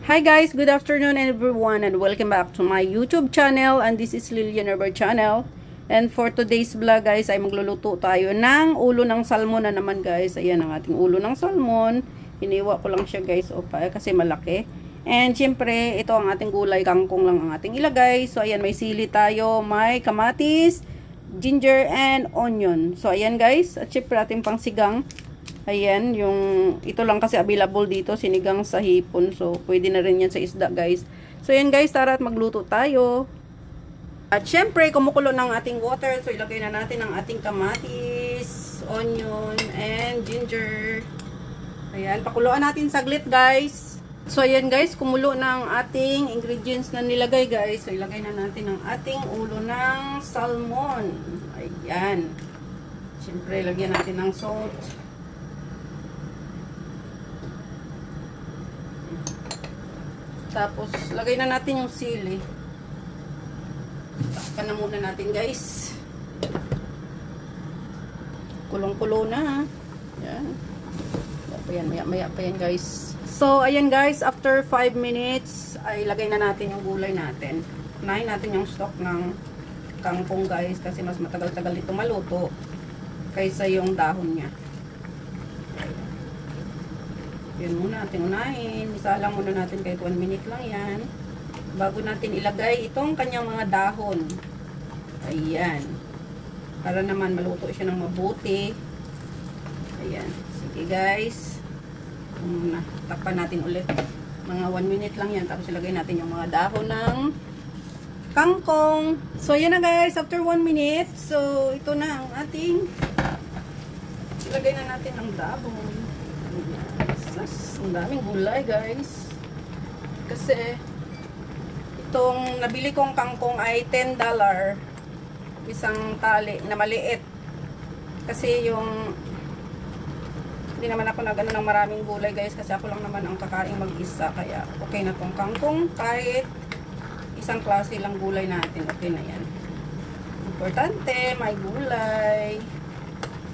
Hi guys, good afternoon everyone and welcome back to my YouTube channel, and this is Lilian Herbert channel. And for today's vlog guys ay magluluto tayo ng ulo ng salmon na naman guys. Ayan ang ating ulo ng salmon. Hiniwa ko lang siya guys kasi malaki. And syempre ito ang ating gulay, kangkong lang ang ating ilagay. So ayan, may sili tayo, may kamatis, ginger and onion. So ayan guys, at syempre ating pangsigang. Ayan, ito lang kasi available dito, sinigang sa hipon. So, pwede na rin yan sa isda, guys. So, ayan guys, tara at magluto tayo. At syempre, kumukulo ng ating water. So, ilagay na natin ang ating kamatis, onion, and ginger. Ayan, pakuluan natin saglit, guys. So, ayan guys, kumulo ng ating ingredients na nilagay, guys. So, ilagay na natin ang ating ulo ng salmon. Ayan. Syempre, lagyan natin ng salt. Tapos, lagay na natin yung sili. Takpan na muna natin, guys. Kulong-kulo na. Ayan. Maya pa yan, guys. So, ayan, guys. After 5 minutes, ay lagay na natin yung gulay natin. Unahin natin yung stock ng kangkong, guys. Kasi mas matagal-tagal ito maluto kaysa yung dahon niya. Yun muna natin unahin. Isa lang muna natin kahit 1 minute lang yan. Bago natin ilagay itong kanyang mga dahon. Ayan. Para naman maluto siya ng mabuti. Ayan. Sige guys. Takpan natin ulit. Mga 1 minute lang yan. Tapos ilagay natin yung mga dahon ng kangkong. So yan na guys. After 1 minute. So ito na ang ating ilagay na natin ang dahon. Ang daming gulay guys, kasi itong nabili kong kangkong ay $10, isang tali na maliit, kasi yung hindi naman ako nagano ng maraming gulay guys, kasi ako lang naman ang kakaing mag-isa, kaya okay na tong kangkong, kahit isang klase lang gulay natin, okay na yan. Importante may gulay.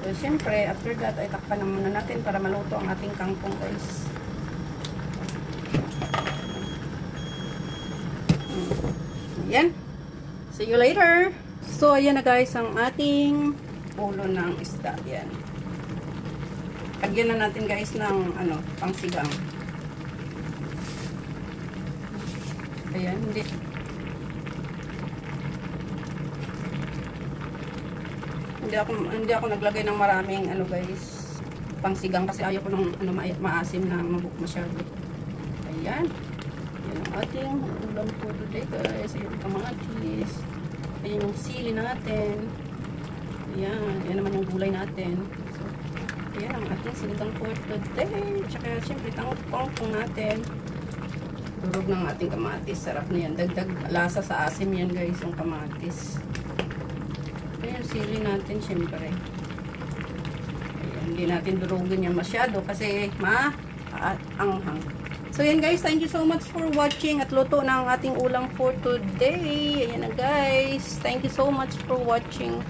So, siyempre, after that, ay takpan na muna natin para maluto ang ating kangkong, guys. Ayan. See you later. So, ayan na, guys, ang ating ulo ng isda. Ayan. Lagyan na natin, guys, ng, pangsigang. Ayan, Hindi ako naglagay ng maraming guys, pangsigang kasi ayaw ko ng maasim na masyado. Ayan. Yan ang ating ulam po today guys. Ayan yung kamatis. Ayan yung sili natin. Ayan. Yan naman yung gulay natin. So, ayan ang ating sinigang for today. Tsaka syempre tangkong natin. Durog ng ating kamatis. Sarap na yan. Dagdag lasa sa asim yan guys, yung kamatis. Ayan, sili natin syempre. Ayan, hindi natin durugin yan masyado kasi maanghang. So yan guys, thank you so much for watching at luto ng ating ulam for today. Ayan na guys. Thank you so much for watching.